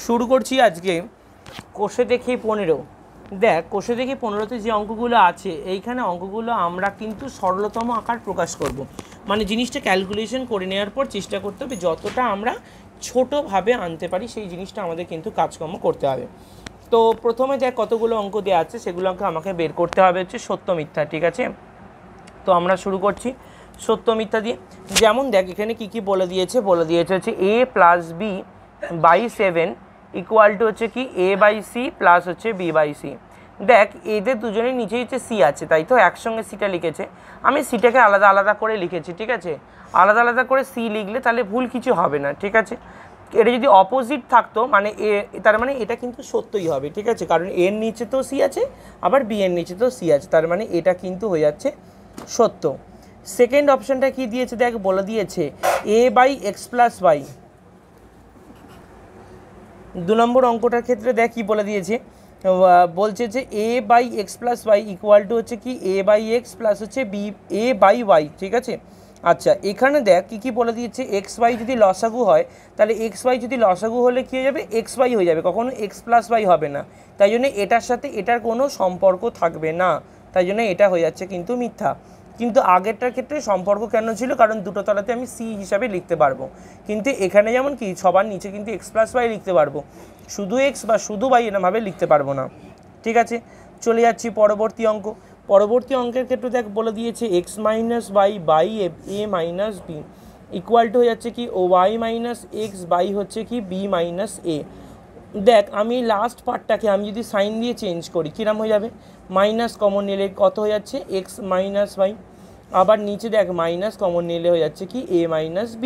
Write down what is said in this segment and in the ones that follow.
শুরু করছি আজকে কোষে দেখি 15। দেখ কোষে দেখি 15তে যে অঙ্কগুলো আছে এইখানে অঙ্কগুলো আমরা কিন্তু সরলতম আকার প্রকাশ করব। মানে জিনিসটা ক্যালকুলেশন করে নেওয়ার পর চেষ্টা করতে হবে যতটা আমরা ছোটোভাবে আনতে পারি সেই জিনিসটা আমাদের কিন্তু কাজকর্ম করতে হবে। তো প্রথমে দেখ কতগুলো অঙ্ক দেওয়া আছে সেগুলোকে আমাকে বের করতে হবে হচ্ছে সত্য মিথ্যা, ঠিক আছে। তো আমরা শুরু করছি সত্য মিথ্যা দিয়ে। যেমন দেখ এখানে কী বলে দিয়েছে হচ্ছে a+b/7 ইকুয়াল টু হচ্ছে কি a/c প্লাস হচ্ছে b/c। দেখ এদের দুজনের নিচেই হচ্ছে সি আছে, তাই তো একসঙ্গে সিটা লিখেছে। আমি সিটাকে আলাদা আলাদা করে লিখেছি, ঠিক আছে। আলাদা আলাদা করে সি লিখলে তাহলে ভুল কিছু হবে না, ঠিক আছে। এটা যদি অপোজিট থাকতো মানে এ, তার মানে এটা কিন্তু সত্যই হবে, ঠিক আছে, কারণ এর নিচে তো সি আছে আবার বি এর নিচে তো সি আছে, তার মানে এটা কিন্তু হয়ে যাচ্ছে সত্য। সেকেন্ড অপশনটা কি দিয়েছে দেখ, বলে দিয়েছে a/x+y। 2 নম্বর অঙ্কটার ক্ষেত্রে দেখ কি বলে দিয়েছে, বলছে যে a/x+y ইকুয়াল টু হচ্ছে কি a/x প্লাস হচ্ছে b a/y, ঠিক আছে। আচ্ছা এখানে দেখ কী বলে দিয়েছে, xy যদি লসাগু হয় তাহলে xy যদি লসাগু হলে কী হয়ে যাবে, xy হয়ে যাবে, কখনো x+y হবে না। তাই জন্য এটার সাথে এটার কোনো সম্পর্ক থাকবে না, তাই জন্য এটা হয়ে যাচ্ছে কিন্তু মিথ্যা। কিন্তু আগেরটার ক্ষেত্রে সম্পর্ক কেন ছিল, কারণ দুটো তলাতে আমি সি হিসাবে লিখতে পারবো, কিন্তু এখানে যেমন কি সবার নিচে কিন্তু x+y লিখতে পারবো, শুধু এক্স বা শুধু y এরমভাবে লিখতে পারবো না, ঠিক আছে। চলে যাচ্ছি পরবর্তী অঙ্ক। পরবর্তী অঙ্কের ক্ষেত্রে দেখ বলে দিয়েছে x-y/a-b ইকুয়াল টু হয়ে যাচ্ছে কি y-x হচ্ছে কি b-a। দেখ আমি লাস্ট পার্টটাকে আমি যদি সাইন দিয়ে চেঞ্জ করি কিরম হয়ে যাবে, মাইনাস কমন নিলে কত হয়ে যাচ্ছে x-y, আবার নিচে দেখ মাইনাস কমন নিলে হয়ে যাচ্ছে কি a-b।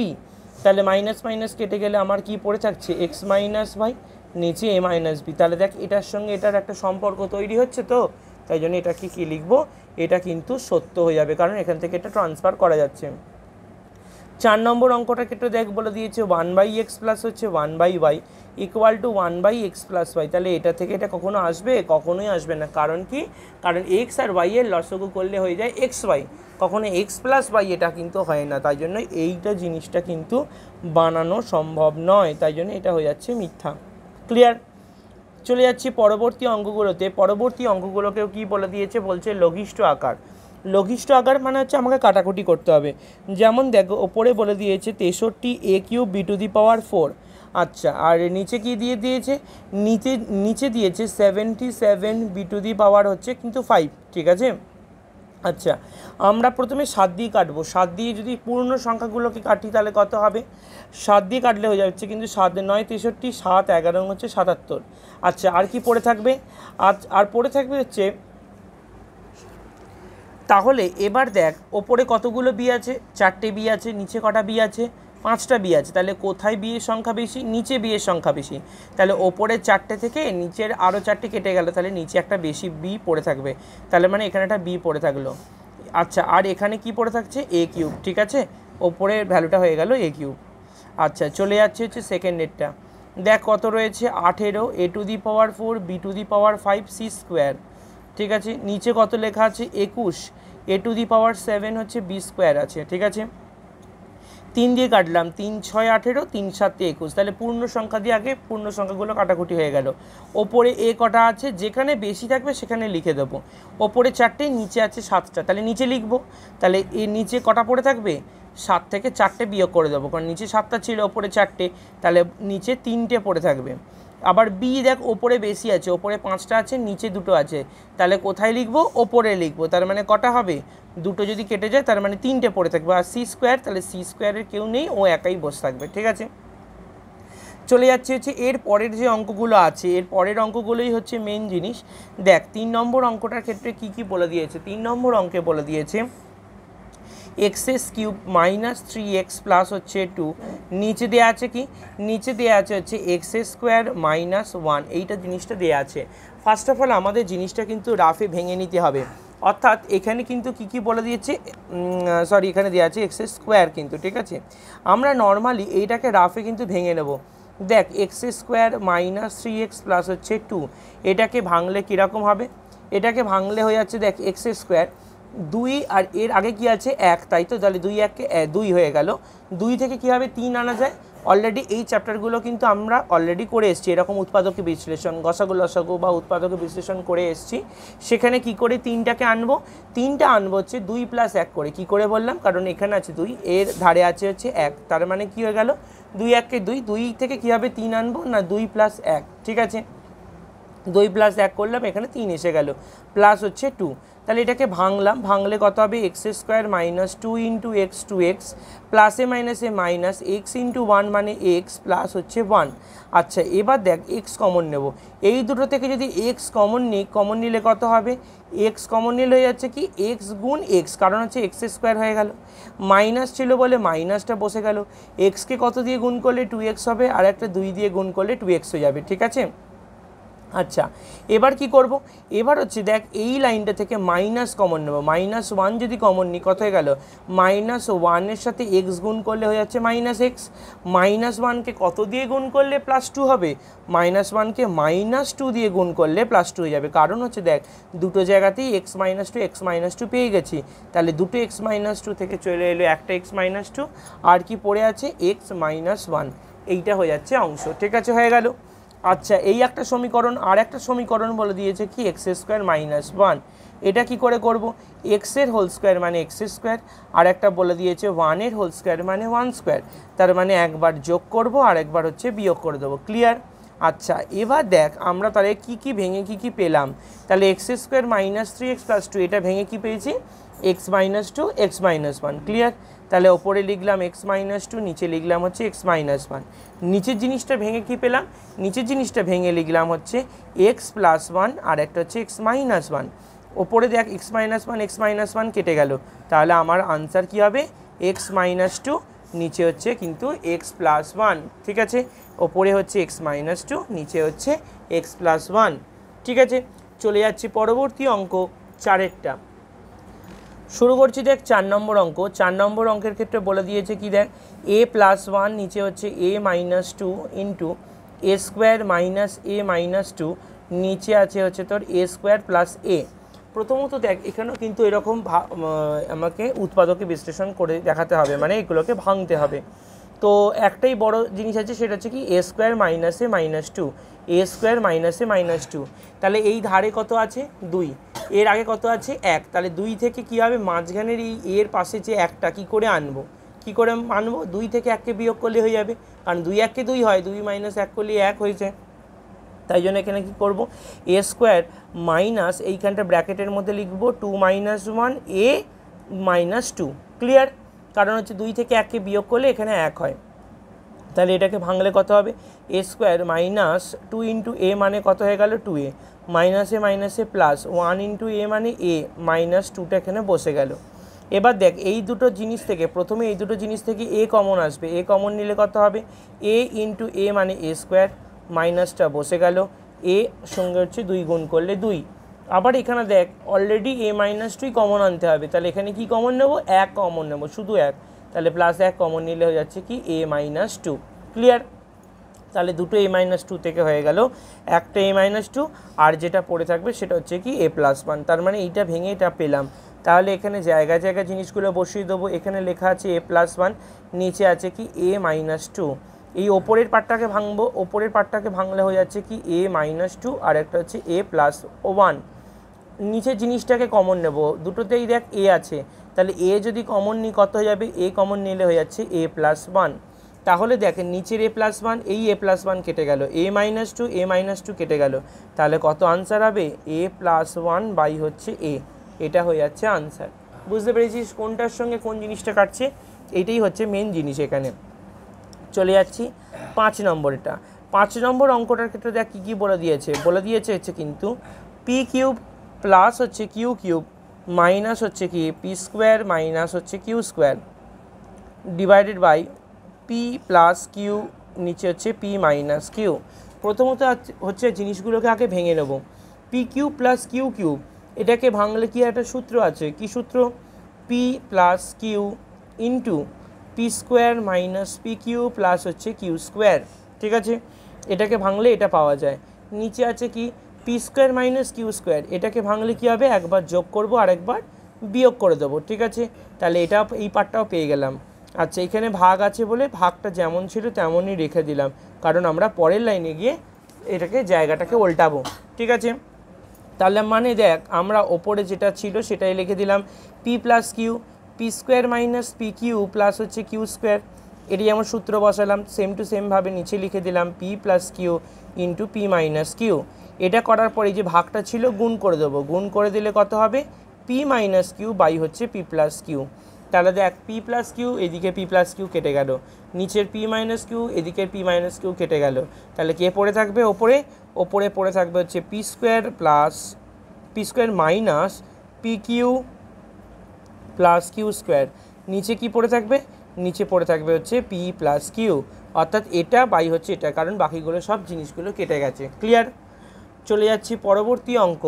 তাহলে মাইনাস মাইনাস কেটে গেলে আমার কি পড়ে থাকছে x-y, নিচে a-b। তাহলে দেখ এটার সঙ্গে এটার একটা সম্পর্ক তৈরি হচ্ছে, তো তাই জন্য এটাকে কি লিখবো, এটা কিন্তু সত্য হয়ে যাবে, কারণ এখান থেকে এটা ট্রান্সফার করা যাচ্ছে। 4 নম্বর অঙ্কটার ক্ষেত্রে দেখ বলে দিয়েছে 1/x প্লাস হচ্ছে 1/y ইকুয়াল টু 1/x+y। তাহলে এটা থেকে এটা কখনো আসবে, কখনোই আসবে না, কারণ কি, কারণ এক্স আর ওয়াই এর লসাগু করলে হয়ে যায় xy, কখনো x+y এটা কিন্তু হয় না, তাই জন্য এইটা জিনিসটা কিন্তু বানানো সম্ভব নয়, তাই জন্য এটা হয়ে যাচ্ছে মিথ্যা। ক্লিয়ার। চলে যাচ্ছি পরবর্তী অঙ্কগুলোতে। পরবর্তী অঙ্কগুলোকেও কি বলে দিয়েছে, বলছে লঘিষ্ঠ আকার। লঘিষ্ঠ আকার মানে হচ্ছে আমাকে কাটাকুটি করতে হবে। যেমন দেখো ওপরে বলে দিয়েছে 63a³ b⁴। আচ্ছা আর নিচে কি দিয়ে দিয়েছে, নিচে দিয়েছে 77 b⁴ হচ্ছে কিন্তু 5, ঠিক আছে। আচ্ছা আমরা প্রথমে 7 দিয়ে কাটবো, 7 দিয়ে যদি পূর্ণ সংখ্যাগুলোকে কাটি তাহলে কত হবে, 7 দিয়ে কাটলে হয়ে যাচ্ছে কিন্তু 7 9 63, 7 11 হচ্ছে 77। আচ্ছা আর কি পড়ে থাকবে, আর পড়ে থাকবে হচ্ছে, তাহলে এবার দেখ ওপরে কতগুলো বি আছে, 4টে বি আছে, নিচে কটা বি আছে, 5টা বি আছে। তাহলে কোথায় বি এর সংখ্যা বেশি, নিচে বি এর সংখ্যা বেশি, তাহলে ওপরের 4টে থেকে নিচের আরও 4টে কেটে গেল, তাহলে নিচে একটা বেশি বি পড়ে থাকবে, তাহলে মানে এখানে একটা বি পড়ে থাকলো। আচ্ছা আর এখানে কি পড়ে থাকছে a³, ঠিক আছে, ওপরের ভ্যালুটা হয়ে গেল a³। আচ্ছা চলে যাচ্ছে হচ্ছে সেকেন্ডেরটা। দেখ কত রয়েছে 18 a⁴ b⁵ c², ঠিক আছে। নিচে কত লেখা আছে 21 a⁴ হচ্ছে b² আছে, ঠিক আছে। 3 দিয়ে কাটলাম, 3 6 18, 3 7 21, তাহলে পূর্ণ সংখ্যা দিয়ে আগে পূর্ণ সংখ্যাগুলো কাটাকুটি হয়ে গেল। ওপরে এ কটা আছে, যেখানে বেশি থাকবে সেখানে লিখে দেবো। ওপরে 4টে, নিচে আছে 7টা, তাহলে নিচে লিখবো। তাহলে এর নিচে কটা পড়ে থাকবে, 7 থেকে 4টে বিয়োগ করে দেবো, কারণ নিচে 7টা ছিল ওপরে 4টে, তাহলে নিচে 3টে পড়ে থাকবে। আবার বি দেখ ওপরে বেশি আছে, ওপরে 5টা আছে, নিচে 2টো আছে, তাহলে কোথায় লিখবো, ওপরে লিখবো, তার মানে কটা হবে, 2টো যদি কেটে যায় তার মানে 3টে পড়ে থাকবে। আর c², তাহলে c² কেউ নেই, ও একাই বসে থাকবে, ঠিক আছে। চলে যাচ্ছে হচ্ছে এর পরের যে অঙ্কগুলো আছে, এর পরের অঙ্কগুলোই হচ্ছে মেন জিনিস। দেখ 3 নম্বর অঙ্কটার ক্ষেত্রে কি বলে দিয়েছে, 3 নম্বর অঙ্কে বলে দিয়েছে x³ -3x প্লাস হচ্ছে 2, নিচে দেওয়া আছে কি, নিচে দেওয়া আছে হচ্ছে x² -1, এইটা জিনিসটা দেওয়া আছে। ফার্স্ট অফ অল আমাদের জিনিসটা কিন্তু রাফে ভেঙে নিতে হবে, অর্থাৎ এখানে কিন্তু কি বলে দিয়েছে, সরি এখানে দেওয়া আছে x² কিন্তু, ঠিক আছে। আমরা নর্মালি এইটাকে রাফে কিন্তু ভেঙে নেব। দেখ x² -3x প্লাস হচ্ছে 2, এটাকে ভাঙলে কীরকম হবে, এটাকে ভাঙলে হয়ে যাচ্ছে দেখ x² 2 আর এর আগে কি আছে 1, তাই তো, তাহলে 2 1 2 হয়ে গেল, 2 থেকে কী হবে 3 আনা যায়, অলরেডি এই চ্যাপ্টারগুলো কিন্তু আমরা অলরেডি করে এসেছি, এরকম উৎপাদক বিশ্লেষণ, গসাগু লসাগু বা উৎপাদক বিশ্লেষণ করে এসেছি। সেখানে কি করে তিনটাকে আনবো, তিনটা আনবো হচ্ছে 2 + 1 করে। কি করে বললাম, কারণ এখানে আছে 2, এর ধারে আছে হচ্ছে 1, তার মানে কি হয়ে গেল 2 × 1 = 2, 2 থেকে কী হবে 3 আনবো না, 2 + 1, ঠিক আছে। 2 + 1 করলাম, এখানে 3 এসে গেল, প্লাস হচ্ছে 2। তাহলে এটাকে ভাঙলাম, ভাঙলে কত হবে x² - 2 × x 2x প্লাসে মাইনাসে মাইনাস x × 1 মানে x প্লাস হচ্ছে 1। আচ্ছা এবার দেখ x কমন নেব, এই দুটো থেকে যদি x কমন নিই, কমন নিলে কত হবে, x কমন নিলে হয়ে যাচ্ছে কি x গুণ x, কারণ হচ্ছে x² হয়ে গেল, মাইনাস ছিল বলে মাইনাসটা বসে গেল, xকে কত দিয়ে গুণ করলে 2x হবে, আর একটা 2 দিয়ে গুণ করলে 2x হয়ে যাবে, ঠিক আছে। আচ্ছা এবার কি করব, এবার হচ্ছে দেখ এই লাইনটা থেকে মাইনাস কমন নেব, -1 যদি কমন নিই কত হয়ে গেল, -1 এর সাথে x গুণ করলে হয়ে যাচ্ছে -x, -1কে কত দিয়ে গুণ করলে +2 হবে, -1কে -2 দিয়ে গুণ করলে +2 হয়ে যাবে, কারণ হচ্ছে দেখ দুটো জায়গাতেই x - 2 পেয়ে গেছি, তাহলে দুটো x - 2 থেকে চলে এলো একটা x - 2, আর কি পড়ে আছে x - 1, এইটা হয়ে যাচ্ছে অংশ, ঠিক আছে, হয়ে গেল। আচ্ছা এই একটা সমীকরণ, আর একটা সমীকরণ বলে দিয়েছে কি x² - 1, এটা কি করে করব, x এর হোল স্কোয়ার মানে x², আর একটা বলে দিয়েছে 1 এর হোল স্কোয়ার মানে 1², তার মানে একবার যোগ করব আর একবার হচ্ছে বিয়োগ করে দেবো, ক্লিয়ার। আচ্ছা এবার দেখ আমরা তাহলে কি ভেঙে কি পেলাম, তাহলে x² - 3x + 2 এটা ভেঙে কি পেয়েছি x - 2 x - 1, ক্লিয়ার। তাহলে ওপরে লিখলাম x - 2, নিচে লিখলাম হচ্ছে x - 1, নিচের জিনিসটা ভেঙে কি পেলাম, নিচের জিনিসটা ভেঙে লিখলাম হচ্ছে x + 1 আর একটা হচ্ছে x - 1, ওপরে দেখ x - 1 কেটে গেল, তাহলে আমার আনসার কি হবে x - 2, নিচে হচ্ছে কিন্তু x + 1, ঠিক আছে, ওপরে হচ্ছে x - 2, নিচে হচ্ছে x + 1, ঠিক আছে। চলে যাচ্ছি পরবর্তী অঙ্ক 4এরটা, শুরু করছি দেখ 4 নম্বর অঙ্ক। 4 নম্বর অঙ্কের ক্ষেত্রে বলে দিয়েছে কি দেখ a + 1, নিচে হচ্ছে a - 2 ইন্টু a² - a - 2, নিচে আছে হচ্ছে তোর a² + a। প্রথমত দেখ এখানেও কিন্তু এরকম আমাকে উৎপাদকে বিশ্লেষণ করে দেখাতে হবে, মানে এগুলোকে ভাঙতে হবে। তো একটাই বড় জিনিস আছে, সেটা হচ্ছে কি a² - a - 2, a² - a - 2, তাহলে এই ধারে কত আছে 2, এর আগে কত আছে 1, তাহলে 2 থেকে কি হবে মাঝখানের এই এর পাশে যে একটা কি করে আনবো, 2 থেকে 1কে বিয়োগ করলে হয়ে যাবে, কারণ 2 × 1 = 2 হয়, 2 - 1 করলে 1 হয়েছে, তাই জন্য এখানে কি করব a² মাইনাস এইখানটা ব্র্যাকেটের মধ্যে লিখব 2 - 1 a - 2, ক্লিয়ার, কারণ হচ্ছে 2 থেকে 1কে বিয়োগ করলে এখানে 1 হয়, তাহলে এটাকে ভাঙলে কত হবে a² - 2 × a মানে কত হয়ে গেল 2a, মাইনাসে মাইনাসে প্লাস 1 × a মানে a, -2টা এখানে বসে গেল। এবার দেখ এই দুটো জিনিস থেকে প্রথমে এই দুটো জিনিস থেকে a কমন আসবে, a কমন নিলে কত হবে a × a মানে a², মাইনাসটা বসে গেল, a সঙ্গে হচ্ছে 2 গুণ করলে 2, আবার এখানে দেখ অলরেডি a - 2 কমন আনতে হবে, তাহলে এখানে কি কমন নেব 1 কমন নেব, শুধু 1, তাহলে +1 কমন নিলে হয়ে যাচ্ছে কি a - 2, ক্লিয়ার। তাহলে দুটো a - 2 থেকে হয়ে গেল একটা a - 2, আর যেটা পড়ে থাকবে সেটা হচ্ছে কি a + 1, তার মানে এইটা ভেঙে এটা পেলাম। তাহলে এখানে জায়গায় জায়গায় জিনিসগুলো বসিয়ে দেবো, এখানে লেখা আছে a + 1, নিচে আছে কি a - 2, এই ওপরের পার্টটাকে ভাঙবো, ওপরের পার্টটাকে ভাঙলে হয়ে যাচ্ছে কি a - 2 আর একটা হচ্ছে a + 1, নিচের জিনিসটাকে কমন নেব, দুটোতেই দেখ a আছে, তাহলে a যদি কমন নিই কত হয়ে যাবে, a কমন নিলে হয়ে যাচ্ছে a + 1, তাহলে দেখেন নিচের a + 1 এই a + 1 কেটে গেল, a - 2 a - 2 কেটে গেল, তাহলে কত আনসার হবে a + 1 বাই হচ্ছে a, এটা হয়ে যাচ্ছে আনসার। বুঝতে পেরেছিস কোনটার সঙ্গে কোন জিনিসটা কাটছে, এইটাই হচ্ছে মেন জিনিস। এখানে চলে যাচ্ছি 5 নম্বরটা। 5 নম্বর অঙ্কটার ক্ষেত্রে দেখ কী বলে দিয়েছে হচ্ছে কিন্তু p³ প্লাস হচ্ছে q³ মাইনাস হচ্ছে কি p² মাইনাস হচ্ছে q² divided by p + q, নিচে হচ্ছে p - q। প্রথমত হচ্ছে জিনিসগুলোকে আগে ভেঙে নেব, p³ + q³ এটাকে ভাঙলে কি একটা সূত্র আছে, কি সূত্র, p + q into p² - pq plus হচ্ছে q², ঠিক আছে, এটাকে ভাঙলে এটা পাওয়া যায়। নিচে আছে কি p² - q², এটাকে ভাঙলে কি হবে একবার যোগ করব আর একবার বিয়োগ করে দেবো, ঠিক আছে, তাহলে এটা এই পার্টটাও পেয়ে গেলাম। আচ্ছা, এখানে ভাগ আছে বলে ভাগটা যেমন ছিল তেমনই রেখে দিলাম, কারণ আমরা পরের লাইনে গিয়ে এটাকে জায়গাটাকে উল্টাবো। ঠিক আছে, তাহলে মানে দেখ আমরা ওপরে যেটা ছিল সেটাই লিখে দিলাম P plus Q, P square minus P Q plus হচ্ছে কিউ স্কোয়ার, এটি যেমন সূত্র বসালাম সেম টু সেমভাবে নিচে লিখে দিলাম P plus Q into P minus Q. এটা করার পরে যে ভাগটা ছিল গুণ করে দেবো, গুণ করে দিলে কত হবে পি মাইনাস কিউ বাই হচ্ছে পি প্লাস কিউ। তাহলে দেখ পি প্লাস কিউ এদিকে পি প্লাস কিউ কেটে গেল, নিচের পি মাইনাস কিউ এদিকের পি মাইনাস কিউ কেটে গেল, তাহলে কে পড়ে থাকবে ওপরে, ওপরে পড়ে থাকবে হচ্ছে P square plus P square minus P Q plus Q square. নিচে কি পড়ে থাকবে, নিচে পড়ে থাকবে হচ্ছে পি প্লাস কিউ, অর্থাৎ এটা বাই হচ্ছে এটা, কারণ বাকিগুলো সব জিনিসগুলো কেটে গেছে। ক্লিয়ার? চলে যাচ্ছি পরবর্তী অঙ্ক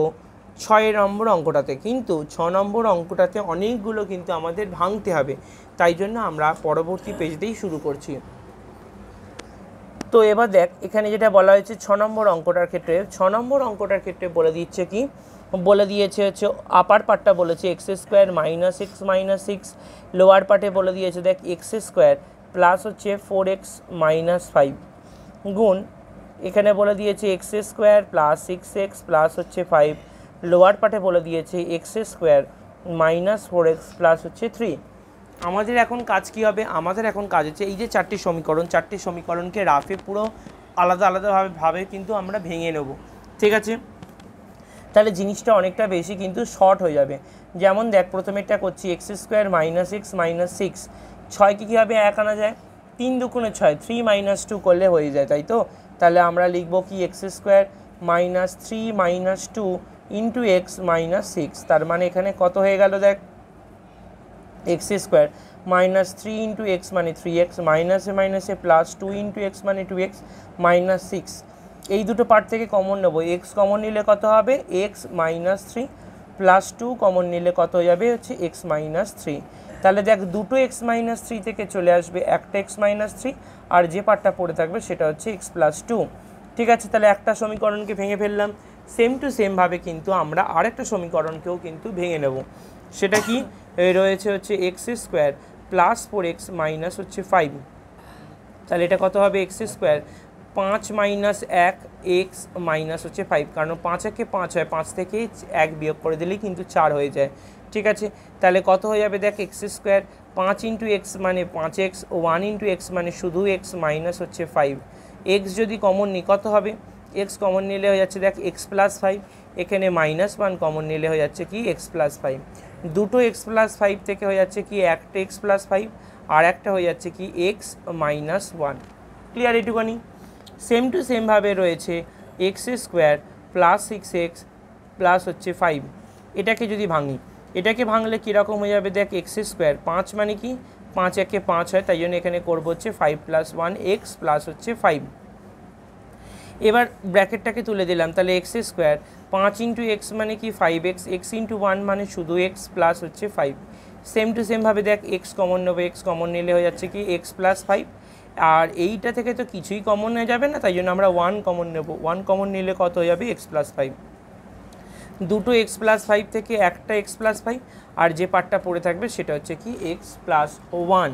6 নম্বর অঙ্কটাতে। কিন্তু 6 নম্বর অঙ্কটাতে অনেকগুলো কিন্তু আমাদের ভাঙতে হবে, তাই জন্য আমরা পরবর্তী পেজতেই শুরু করছি। তো এবার দেখ এখানে যেটা বলা হয়েছে 6 নম্বর অঙ্কটার ক্ষেত্রে, 6 নম্বর অঙ্কটার ক্ষেত্রে বলে দিচ্ছে কি, বলে দিয়েছে হচ্ছে আপার পার্টটা বলেছে x square minus x minus six, lower পার্টে বলে দিয়েছে দেখ এক্স স্কোয়ার প্লাস হচ্ছে 4x মাইনাস 5 গুণ এখানে বলে দিয়েছে x square plus 6x plus হচ্ছে 5, লোয়ার পার্টে বলে দিয়েছে x square minus 4x plus হচ্ছে 3। আমাদের এখন কাজ কি হবে, আমাদের এখন কাজ হচ্ছে এই যে চারটি সমীকরণ, চারটি সমীকরণকে রাফে পুরো আলাদা আলাদাভাবে কিন্তু আমরা ভেঙে নেব। ঠিক আছে, তাহলে জিনিসটা অনেকটা বেশি কিন্তু শর্ট হয়ে যাবে। যেমন দেখ প্রথমে একটা করছি x square minus x minus six, 6কে কীভাবে 1 আনা যায়, 3 দুগুণে 6, 3 মাইনাস 2 করলে হয়ে যায়, তাই তো। তাহলে আমরা লিখব কি x square minus 3 minus 2 into x minus 6, তার মানে এখানে কত হয়ে গেল দেখ x square minus 3 into x মানে 3x মাইনাসে মাইনাসে প্লাস 2 ইন্টু এক্স মানে 2x মাইনাস 6। এই দুটো পার্ট থেকে কমন নেব, এক্স কমন নিলে কত হবে এক্স মাইনাস 3 প্লাস 2 কমন নিলে কত হয়ে যাবে হচ্ছে এক্স মাইনাস 3। তাহলে দেখ দুটো এক্স মাইনাস 3 থেকে চলে আসবে একটা এক্স মাইনাস 3, আর যে পার্টটা পড়ে থাকবে সেটা হচ্ছে এক্স প্লাস 2। ঠিক আছে, তাহলে একটা সমীকরণকে ভেঙে ফেললাম। সেম টু সেমভাবে কিন্তু আমরা আরেকটা সমীকরণকেও কিন্তু ভেঙে নেব। সেটা কি রয়েছে হচ্ছে x square plus 4x minus হচ্ছে 5, তাহলে এটা কত হবে x square 5 minus 1 x minus হচ্ছে 5, কারণ 5 একে 5 হয়, 5 থেকে 1 বিয়োগ করে দিলেই কিন্তু 4 হয়ে যায়। ঠিক আছে, তাহলে কত হয়ে যাবে দেখ এক্স স্কোয়ার 5 ইন্টু এক্স মানে 5x, 1 ইন্টু এক্স মানে শুধু এক্স মাইনাস হচ্ছে 5। এক্স যদি কমন নিই কত হবে, এক্স কমন নিলে হয়ে যাচ্ছে দেখ এক্স প্লাস 5, এখানে -1 কমন নিলে হয়ে যাচ্ছে কি এক্স প্লাস 5। দুটো এক্স প্লাস 5 থেকে হয়ে যাচ্ছে কি একটা এক্স প্লাস 5, আর একটা হয়ে যাচ্ছে কি এক্স মাইনাস 1। ক্লিয়ার এটুখানি? সেম টু সেমভাবে রয়েছে x square plus 6x plus হচ্ছে 5, এটাকে যদি ভাঙি, এটাকে ভাঙলে কীরকম হয়ে যাবে দেখ এক্স স্কোয়ার 5 মানে কি 5 একে 5 হয়, তাই জন্য এখানে করবো হচ্ছে 5 প্লাস 1 এক্স প্লাস হচ্ছে 5। এবার ব্র্যাকেটটাকে তুলে দিলাম, তাহলে এক্স স্কোয়ার 5 ইন্টু এক্স মানে কি 5x, এক্স ইন্টু 1 মানে শুধু এক্স প্লাস হচ্ছে 5। সেম টু সেমভাবে দেখ এক্স কমন নেবো, এক্স কমন নিলে হয়ে যাচ্ছে কি এক্স প্লাস 5, আর এইটা থেকে তো কিছুই কমন হয়ে যাবে না, তাই জন্য আমরা 1 কমন নেব, 1 কমন নিলে কত হয়ে যাবে এক্স প্লাস 5। দুটো এক্স প্লাস 5 থেকে একটা এক্স প্লাস 5, আর যে পার্টটা পড়ে থাকবে সেটা হচ্ছে কি এক্স প্লাস 1।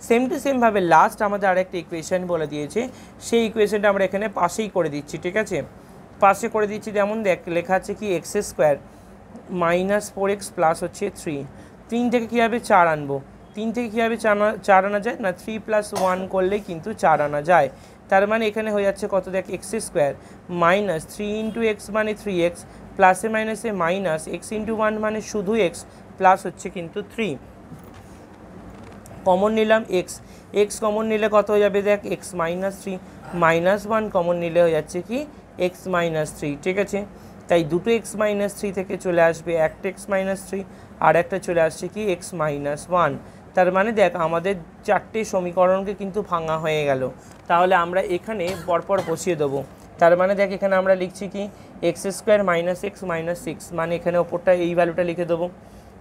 সেম টু সেমভাবে লাস্ট আমাদের আরেকটা ইকুয়েশন বলে দিয়েছে, সেই ইকুয়েশনটা আমরা এখানে পাশেই করে দিচ্ছি। ঠিক আছে, পাশে করে দিচ্ছি, যেমন দেখ লেখা আছে কি x square minus 4x plus হচ্ছে 3, 3 থেকে কীভাবে 4 আনবো, 3 থেকে কীভাবে 4 আনা যায় না 3 প্লাস 1 করলেই কিন্তু 4 আনা যায়। তার মানে এখানে হয়ে যাচ্ছে কত দেখ x square minus 3 into x মানে 3x প্লাসে মাইনাসে মাইনাস এক্স ইন্টু 1 মানে শুধু এক্স প্লাস হচ্ছে কিন্তু 3। কমন নিলাম এক্স, এক্স কমন নিলে কত হয়ে যাবে দেখ এক্স মাইনাস 3, মাইনাস 1 কমন নিলে হয়ে যাচ্ছে কি এক্স মাইনাস 3। ঠিক আছে, তাই দুটো এক্স মাইনাস 3 থেকে চলে আসবে একটা এক্স মাইনাস 3, আর একটা চলে আসছে কি এক্স মাইনাস 1। তার মানে দেখ আমাদের চারটে সমীকরণকে কিন্তু ভাঙা হয়ে গেল। তাহলে আমরা এখানে পরপর বসিয়ে দেবো। তার মানে দেখ এখানে আমরা লিখছি কি x square minus x minus 6, মানে এখানে ওপরটা এই ভ্যালুটা লিখে দেবো,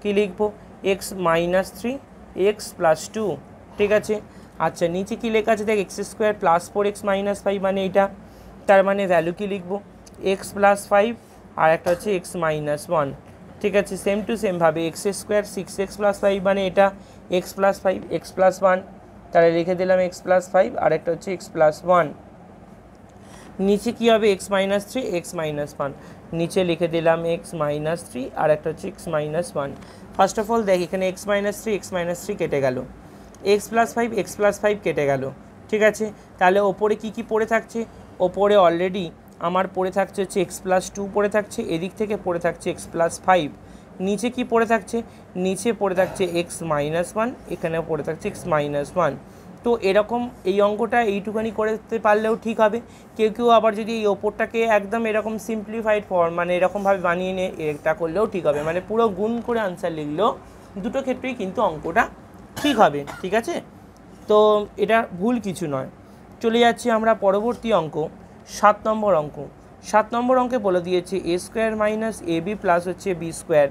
কি লিখবো এক্স মাইনাস 3 এক্স প্লাস 2। ঠিক আছে, আচ্ছা নিচে কী লেখা আছে দেখ x square plus 4x minus 5, মানে এইটা, তার মানে ভ্যালু কি লিখবো এক্স প্লাস 5, আর একটা হচ্ছে এক্স মাইনাস 1। ঠিক আছে। সেম টু সেমভাবে এক্স স্কোয়ার 6x + 5 মানে এটা x + 5 x + 1, তাহলে লিখে দিলাম x + 5 আর একটা হচ্ছে x + 1। নিচে কী হবে x - 3 x - 1, নিচে লিখে দিলাম x - 3 আর একটা হচ্ছে x - 1। ফার্স্ট অফ অল দেখ এখানে x - 3 x - 3 কেটে গেল, x + 5 x + 5 কেটে গেল। ঠিক আছে, তাহলে ওপরে কি কি পড়ে থাকছে? ওপরে অলরেডি আমার পড়ে থাকছে হচ্ছে x + 2 পড়ে থাকছে, এদিক থেকে পড়ে থাকছে x + 5। নিচে কি পড়ে থাকছে? নিচে পড়ে থাকছে x - 1, এখানেও পড়ে থাকছে x - 1। তো এরকম এই অঙ্কটা এইটুখানি করতে পারলেও ঠিক হবে। কেউ কেউ আবার যদি এই ওপরটাকে একদম এরকম সিম্পলিফাইড ফর্ম মানে এরকমভাবে বানিয়ে নিয়ে এটা করলেও ঠিক হবে, মানে পুরো গুণ করে আনসার লিখলেও দুটো ক্ষেত্রেই কিন্তু অঙ্কটা ঠিক হবে। ঠিক আছে, তো এটা ভুল কিছু নয়। চলে যাচ্ছি আমরা পরবর্তী অঙ্ক, 7 নম্বর অঙ্ক। 7 নম্বর অঙ্কে বলে দিয়েছে a² - ab প্লাস হচ্ছে b²।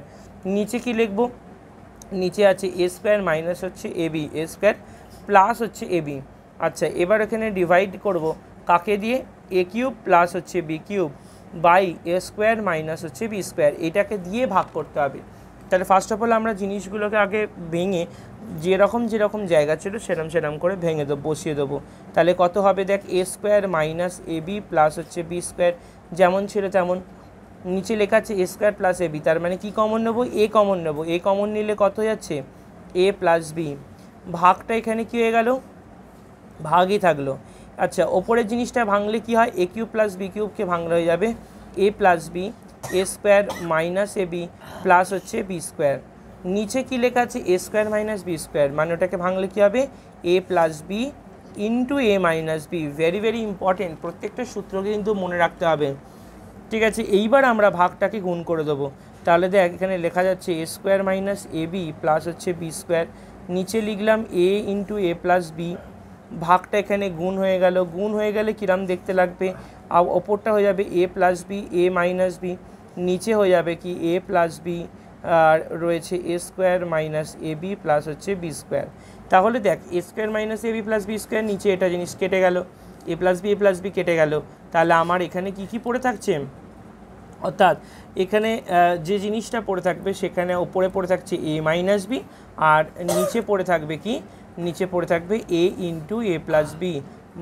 নিচে কি লিখব? নিচে আছে a² মাইনাস হচ্ছে ab, a² প্লাস হচ্ছে ab। আচ্ছা, এবার এখানে ডিভাইড করব কাকে দিয়ে? a³ প্লাস হচ্ছে b³ বাই a² মাইনাস হচ্ছে b², এটাকে দিয়ে ভাগ করতে হবে। তাহলে ফার্স্ট অফ অল আমরা জিনিসগুলোকে আগে ভেঙে যেরকম যেরকম জায়গা ছিল সেরকম করে ভেঙে দেবো, বসিয়ে দেবো। তাহলে কত হবে দেখ, a² মাইনাস ab প্লাস হচ্ছে b², যেমন ছিল তেমন। নিচে লেখা আছে a² প্লাস ab, তার মানে কি কমন নেবো? a কমন নেবো। a কমন নিলে কত যাচ্ছে? a plus b। ভাগটা এখানে কি হয়ে গেল? ভাগই থাকলো। আচ্ছা, ওপরের জিনিসটা ভাঙলে কি হয়? a³ প্লাস b³ ভাঙলে হয়ে যাবে a plus b, a² minus ab plus হচ্ছে b²। নিচে কি লেখা আছে? a² মাইনাস b², মানে ওটাকে ভাঙলে কি হবে? a plus b into a minus b। Very very important, প্রত্যেকটা সূত্রকে কিন্তু মনে রাখতে হবে। ঠিক আছে, এইবার আমরা ভাগটাকে গুণ করে দেবো। তাহলে দেখ এখানে লেখা যাচ্ছে a² মাইনাস ab প্লাস হচ্ছে b²। নিচে লিখলাম a into a plus b। ভাগটা এখানে গুণ হয়ে গেল, গুণ হয়ে গেলে কিরাম দেখতে লাগবে? আর ওপরটা হয়ে যাবে a plus b a minus b, নিচে হয়ে যাবে কি a প্লাস b আর রয়েছে a² মাইনাস ab প্লাস হচ্ছে b²। তাহলে দেখ a² minus ab plus b², নিচে এটা জিনিস কেটে গেল, a প্লাস b কেটে গেল। তাহলে আমার এখানে কি কি পড়ে থাকছে? অর্থাৎ এখানে যে জিনিসটা পড়ে থাকবে সেখানে ওপরে পড়ে থাকছে a মাইনাস b আর নিচে পড়ে থাকবে কি? নিচে পড়ে থাকবে a into a plus b।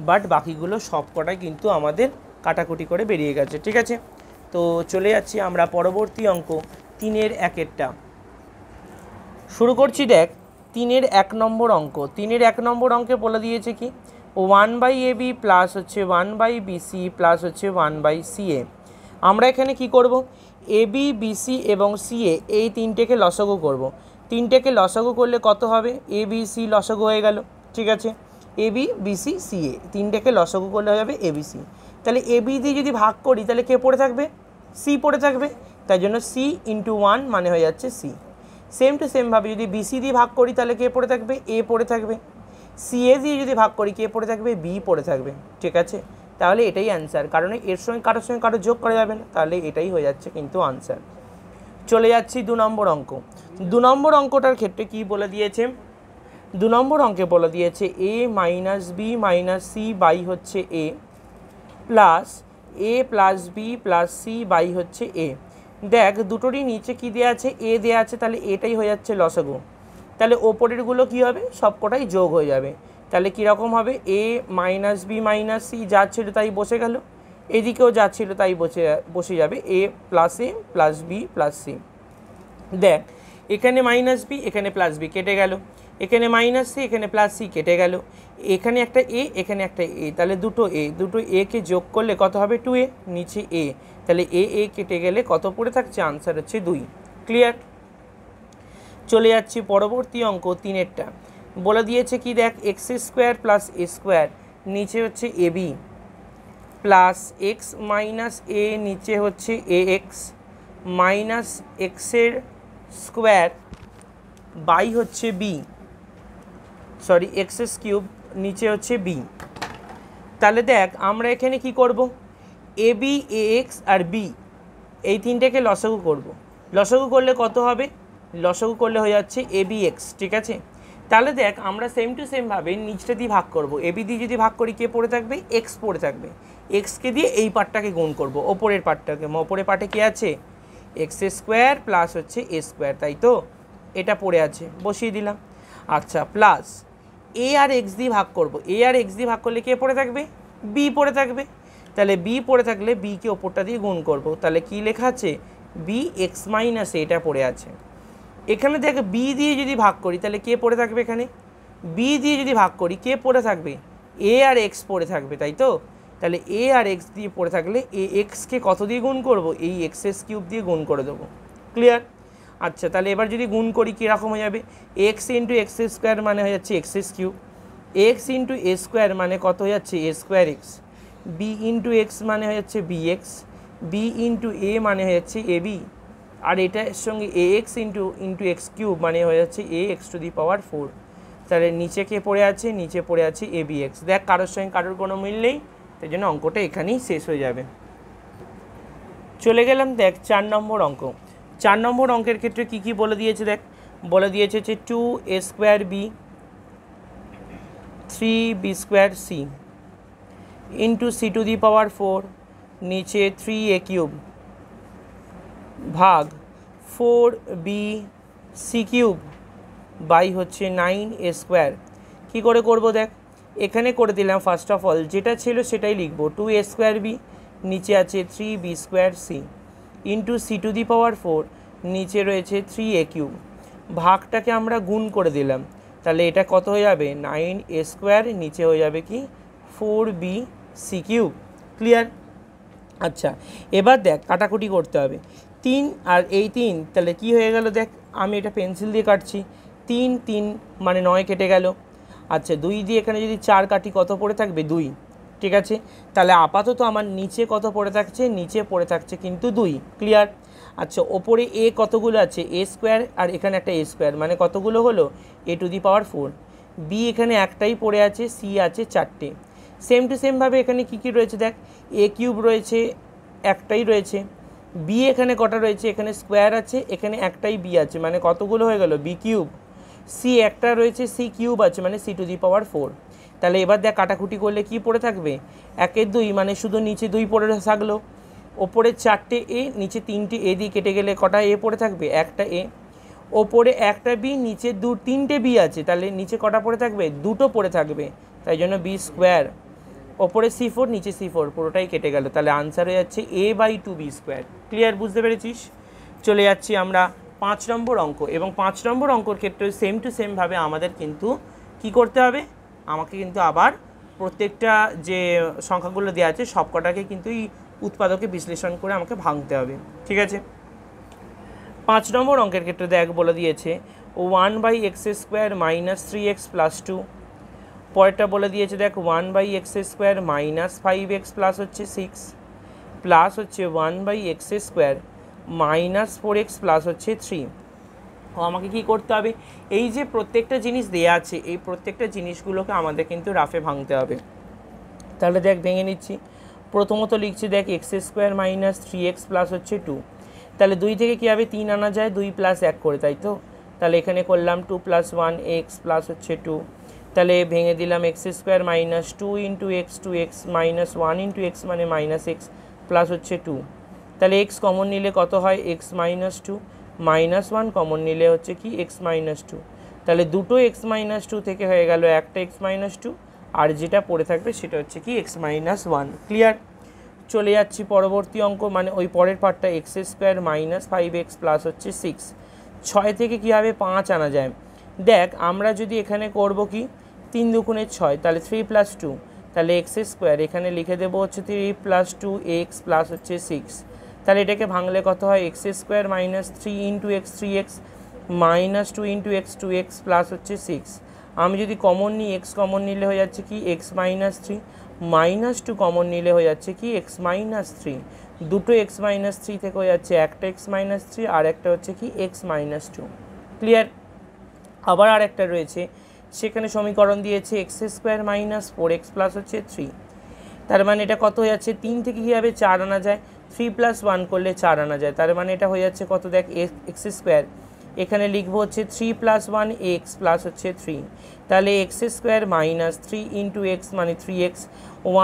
But বাকিগুলো সব কটাই কিন্তু আমাদের কাটাকুটি করে বেরিয়ে গেছে। ঠিক আছে, তো চলে যাচ্ছি আমরা পরবর্তী অঙ্ক 3-এর 1-এরটা শুরু করছি। দেখ 3-এর 1 নম্বর অঙ্ক। 3-এর 1 নম্বর অঙ্কে বলে দিয়েছে কি? 1/ab প্লাস হচ্ছে 1/bc প্লাস হচ্ছে 1/ca। আমরা এখানে কি করব? ab bc এবং ca এই তিনটেকে লসাগু করব। তিনটেকে লসাগু করলে কত হবে? abc লসাগু হয়ে গেল। ঠিক আছে, ab bc ca তিনটেকে লসাগু করলে হয়ে যাবে abc। তাহলে ab দিয়ে যদি ভাগ করি তাহলে কে পড়ে থাকবে? c পড়ে থাকবে, তাই জন্য c ইন্টু 1 মানে হয়ে যাচ্ছে c। সেম টু সেমভাবে যদি bc দিয়ে ভাগ করি তাহলে কে পড়ে থাকবে? a পড়ে থাকবে। ca দিয়ে যদি ভাগ করি কে পড়ে থাকবে? b পড়ে থাকবে। ঠিক আছে, তাহলে এটাই অ্যান্সার, কারণ এর সঙ্গে কারো যোগ করা যাবে না, তাহলে এটাই হয়ে যাচ্ছে কিন্তু আনসার। চলে যাচ্ছি 2 নম্বর অঙ্ক। 2 নম্বর অঙ্কটার ক্ষেত্রে কি বলে দিয়েছে? 2 নম্বর অঙ্কে বলে দিয়েছে a minus b minus c by হচ্ছে a plus a plus b plus c by হচ্ছে a। দেখ দুটোরই নিচে কি দেওয়া আছে? a দেওয়া আছে, তাহলে এটাই হয়ে যাচ্ছে লসাগু। তাহলে ওপরেরগুলো কি হবে? সবকটাই যোগ হয়ে যাবে। তাহলে কীরকম হবে? a minus b minus c যা ছিল তাই বসে গেল, এদিকেও যা ছিল তাই বসে যাবে a plus b plus c। দেখ এখানে মাইনাস b এখানে প্লাস b কেটে গেল, এখানে মাইনাস c এখানে প্লাস c কেটে গেল, এখানে একটা a এখানে একটা a, তাহলে দুটো a কে যোগ করলে কত হবে? 2a, নিচে a, তাহলে a কেটে গেলে কত পড়ে থাকছে? আনসার হচ্ছে 2। ক্লিয়ার? চলে যাচ্ছি পরবর্তী অঙ্ক 3-এরটা। বলে দিয়েছে কি? দেখ x² প্লাস a², নিচে হচ্ছে ab plus x minus a, নিচে হচ্ছে ax মাইনাস x² বাই হচ্ছে b, সরি x³ নিচে হচ্ছে b। তাহলে দেখ আমরা এখানে কি করব? ab ax আর b এই তিনটেকে লসাগু করব। লসাগু করলে কত হবে? লসাগু করলে হয়ে যাচ্ছে abx। ঠিক আছে, তাহলে দেখ আমরা সেম টু সেমভাবে নিচটা দিয়ে ভাগ করব। ab দিয়ে যদি ভাগ করি কে পড়ে থাকবে? x পড়ে থাকবে। এক্সকে দিয়ে এই পার্টটাকে গুণ করব, ওপরের পার্টটাকে। ওপরের পার্টে কে আছে? এক্স স্কোয়ার প্লাস হচ্ছে এ স্কোয়ার, তাই তো? এটা পড়ে আছে, বসিয়ে দিলাম। আচ্ছা, প্লাস এ আর এক্স দিয়ে ভাগ করব, এ আর এক্স দিয়ে ভাগ করলে কে পড়ে থাকবে? বি পড়ে থাকবে। তাহলে বি পড়ে থাকলে বিকে ওপরটা দিয়ে গুণ করব, তাহলে কি লেখা আছে? বি এক্স মাইনাস এটা পড়ে আছে। এখানে দেখ বি দিয়ে যদি ভাগ করি তাহলে কে পড়ে থাকবে? এখানে বি দিয়ে যদি ভাগ করি কে পড়ে থাকবে? এ আর এক্স পড়ে থাকবে, তাই তো? তাহলে এ আর এক্স দিয়ে পড়ে থাকলে এ এক্সকে কত দিয়ে গুণ করব? এই এক্স কিউব দিয়ে গুণ করে দেবো। ক্লিয়ার? আচ্ছা, তাহলে এবার যদি গুণ করি কীরকম হয়ে যাবে? এক্স ইন্টু এক্স স্কোয়ার মানে হয়ে যাচ্ছে x cube, x into a square মানে কত হয়ে যাচ্ছে? A square x, b into x মানে হয়ে যাচ্ছে b x, b into a মানে হয়ে যাচ্ছে এ বি, আর এটার সঙ্গে a x into x cube মানে হয়ে যাচ্ছে এ এক্স টু দি পাওয়ার 4। তাহলে নিচে কে পড়ে আছে? নিচে পড়ে আছে এ বি এক্স। দেখ কারোর সঙ্গে কারোর কোনো মিল নেই, তাই জন্য অঙ্কটা এখানেই শেষ হয়ে যাবে। চলে গেলাম দেখ 4 নম্বর অঙ্ক। 4 নম্বর অঙ্কের ক্ষেত্রে কি কি বলে দিয়েছে? দেখ বলে দিয়েছে যে 2a square b 3b square c into c to the power 4 নিচে 3a কিউব ভাগ 4b সি কিউব বাই হচ্ছে 9a স্কোয়ার। কী করে করব? দেখ এখানে করে দিলাম ফার্স্ট অফ অল যেটা ছিল সেটাই লিখব, 2a স্কোয়ার বি নিচে আছে 3b square c into c to the power 4 নিচে রয়েছে 3a কিউব, ভাগটাকে আমরা গুণ করে দিলাম, তাহলে এটা কত হয়ে যাবে? 9a স্কোয়ার নিচে হয়ে যাবে কি 4b সি কিউব। ক্লিয়ার? আচ্ছা, এবার দেখ কাটাকুটি করতে হবে। 3 আর এই 3 তাহলে কি হয়ে গেল? দেখ আমি এটা পেন্সিল দিয়ে কাটছি, 3 3 মানে 9 কেটে গেল। আচ্ছা, 2 দিয়ে এখানে যদি 4 কাটি কত পড়ে থাকবে? 2। ঠিক আছে, তাহলে আপাতত আমার নিচে কত পড়ে থাকছে? নিচে পড়ে থাকছে কিন্তু 2। ক্লিয়ার? আচ্ছা, ওপরে এ কতগুলো আছে? এ স্কোয়ার, আর এখানে একটা এ স্কোয়ার মানে কতগুলো হলো? এ টু দি পাওয়ার 4। বি এখানে একটাই পড়ে আছে, সি আছে 4টে। সেম টু সেমভাবে এখানে কী কী রয়েছে? দেখ এ কিউব রয়েছে, একটাই রয়েছে। বি এখানে কটা রয়েছে? এখানে স্কোয়ার আছে, এখানে একটাই বি আছে মানে কতগুলো হয়ে গেল? B cube. সি একটা রয়েছে, সি কিউব আছে মানে সি টু দি পাওয়ার 4। তাহলে এবার দেখ কাটাকুটি করলে কি পড়ে থাকবে? 1 2 মানে শুধু নিচে 2 পড়ে থাকলো, ওপরে 4টে এ, নিচে 3টে এ দিয়ে কেটে গেলে কটা এ পড়ে থাকবে? একটা এ। ওপরে একটা বি, নিচে 3টে বি আছে, তাহলে নিচে কটা পড়ে থাকবে? 2টো পড়ে থাকবে, তাই জন্য বি স্কোয়ার। ওপরে C4 নিচে C4 পুরোটাই কেটে গেল, তাহলে আনসার হয়ে যাচ্ছে a/2b স্কোয়ার। ক্লিয়ার? বুঝতে পেরেছিস? চলে যাচ্ছি আমরা 5 নম্বর অঙ্ক, এবং 5 নম্বর অঙ্কর ক্ষেত্রে সেম টু সেমভাবে আমাদের কিন্তু কি করতে হবে? আমাকে কিন্তু আবার প্রত্যেকটা যে সংখ্যাগুলো দেওয়া আছে সব কটাকে কিন্তু এই উৎপাদকে বিশ্লেষণ করে আমাকে ভাঙতে হবে। ঠিক আছে, 5 নম্বর অঙ্কের ক্ষেত্রে দেখ বলে দিয়েছে 1/x square minus 3x plus 2। পরেরটা বলে দিয়েছে দেখ 1/x square minus 5x plus হচ্ছে 6 প্লাস হচ্ছে 1/x square minus 4x plus হচ্ছে 3। আমাকে কি করতে হবে? এই যে প্রত্যেকটা জিনিস দেয়া আছে এই প্রত্যেকটা জিনিসগুলোকে আমাদের কিন্তু রাফে ভাঙতে হবে। তাহলে দেখ ভেঙে নিচ্ছি। প্রথমত লিখছি দেখ x square minus 3x plus হচ্ছে 2। তাহলে 2 থেকে কী হবে? 3 আনা যায়, 2 প্লাস 1 করে, তাই তো? তাহলে এখানে করলাম 2 + 1x প্লাস হচ্ছে 2। তাহলে ভেঙে দিলাম x square minus 2 × x 2x minus 1 × x মানে মাইনাস x প্লাস হচ্ছে 2। তাহলে x কমন নিলে কত হয়? x মাইনাস 2, মাইনাস 1 কমন নিলে হচ্ছে কি x মাইনাস 2। তাহলে দুটো x মাইনাস 2 থেকে হয়ে গেল একটা x মাইনাস 2, আর যেটা পড়ে থাকবে সেটা হচ্ছে কি x মাইনাস 1। ক্লিয়ার? চলে যাচ্ছি পরবর্তী অঙ্ক, মানে ওই পরের পার্টটা x square minus 5x plus হচ্ছে 6। 6 থেকে কীভাবে 5 আনা যায়? দেখ আমরা যদি এখানে করব কি 3 দুগুণে 6, তাহলে 3 + 2, তাহলে এক্স স্কোয়ার এখানে লিখে দেবো হচ্ছে 3 + 2x প্লাস হচ্ছে 6। তাহলে এটাকে ভাঙলে কত হয়? X square minus 3 × x 3x minus 2 × x 2x plus হচ্ছে 6। আমি যদি কমন নিই x কমন নিলে হয়ে যাচ্ছে কি x মাইনাস 3, মাইনাস 2 কমন নিলে হয়ে যাচ্ছে কি x মাইনাস 3। দুটো x মাইনাস 3 থেকে হয়ে যাচ্ছে একটা x মাইনাস 3 আর একটা হচ্ছে কি x মাইনাস 2। ক্লিয়ার? আবার আর একটা রয়েছে, সেখানে সমীকরণ দিয়েছে x square minus 4x plus হচ্ছে 3। তার মানে এটা কত হয়ে যাচ্ছে? 3 থেকে কীভাবে 4 আনা যায়? 3 + 1 করলে 4 আনা যায়, তার মানে এটা হয়ে যাচ্ছে কত? দেখ এক্স স্কোয়ার এখানে লিখবো হচ্ছে 3 + 1 x প্লাস হচ্ছে 3। তাহলে এক্স স্কোয়ার মাইনাস 3 × x মানে 3x,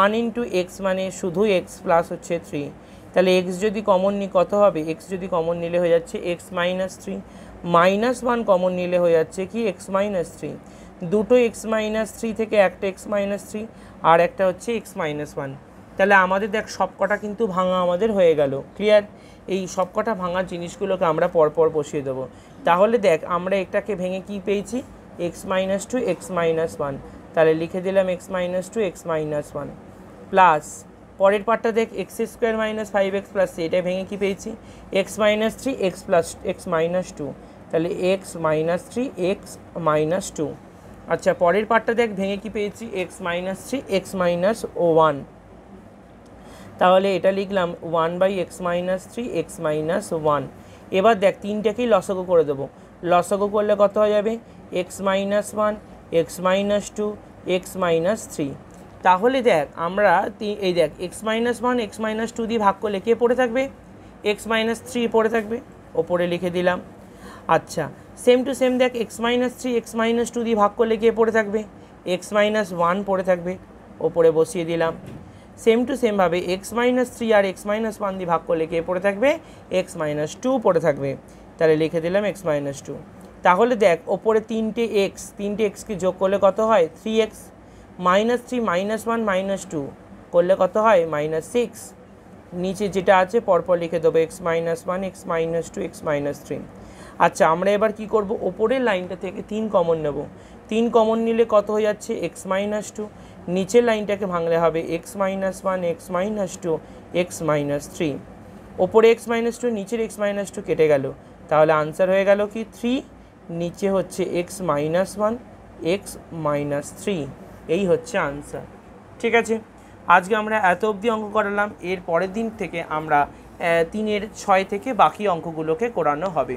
1 × x মানে শুধু x প্লাস হচ্ছে 3। তাহলে এক্স যদি কমন নিই কত হবে, এক্স যদি কমন নিলে হয়ে যাচ্ছে x minus three, minus one common নিলে হয়ে যাচ্ছে কি এক্স মাইনাস থ্রি, দুটো এক্স মাইনাস থ্রি থেকে একটা এক্স মাইনাস থ্রি আর একটা হচ্ছে এক্স মাইনাস ওয়ান। তাহলে আমাদের দেখ সবকটা কিন্তু ভাঙা আমাদের হয়ে গেল। ক্লিয়ার? এই সবকটা ভাঙার জিনিসগুলোকে আমরা পরপর বসিয়ে দেবো। তাহলে দেখ আমরা এটাকে ভেঙে কি পেয়েছি, x minus two x minus one, তাহলে লিখে দিলাম x minus two x minus one plus পরের পার্টটা দেখ x square minus five x plus three, এটা ভেঙে কি পেয়েছি x minus three x plus x minus two, তাহলে x minus three x minus two. আচ্ছা পরের পার্টটা দেখ ভেঙে কি পেয়েছি x minus three x minus one, তাহলে এটা লিখলাম one by x minus three x minus one. এবার দেখ তিনটাকেই লসাগু করে দেবো, লসাগু করলে কত হয়ে যাবে x minus one x minus two x minus three. তাহলে দেখ আমরা এই দেখ x minus one x minus two দিয়ে ভাগ করলে কে পড়ে থাকবে, এক্স মাইনাস থ্রি পড়ে থাকবে, ওপরে লিখে দিলাম। আচ্ছা সেম টু সেম দেখ x minus three x minus two দিয়ে ভাগ করলে কে পড়ে থাকবে, এক্স মাইনাস ওয়ান পড়ে থাকবে, ওপরে বসিয়ে দিলাম। সেম টু সেমভাবে এক্স মাইনাস থ্রি আর এক্স মাইনাস ওয়ান দিয়ে ভাগ করলে কে পড়ে থাকবে, এক্স মাইনাস টু পড়ে থাকবে, তাহলে লিখে দিলাম এক্স মাইনাস টু। তাহলে দেখ ওপরে তিনটে এক্সকে যোগ করলে কত হয় three x, minus three minus one minus two করলে কত হয় মাইনাস সিক্স, নিচে যেটা আছে পরপর লিখে দেবো x minus one x minus two x minus three. আচ্ছা আমরা এবার কি করব, ওপরের লাইনটা থেকে তিন কমন নেব, তিন কমন নিলে কত হয়ে যাচ্ছে এক্স মাইনাস টু, নিচের লাইনটাকে ভাঙলে হবে x minus one x minus two x minus three, ওপরে এক্স মাইনাস টু নিচের এক্স মাইনাস টু কেটে গেল, তাহলে আনসার হয়ে গেল কি থ্রি, নিচে হচ্ছে x minus one x minus three, এই হচ্ছে আনসার। ঠিক আছে, আজকে আমরা এত অবধি অঙ্ক করালাম, এর পরের দিন থেকে আমরা 3-6 থেকে বাকি অঙ্কগুলোকে করানো হবে।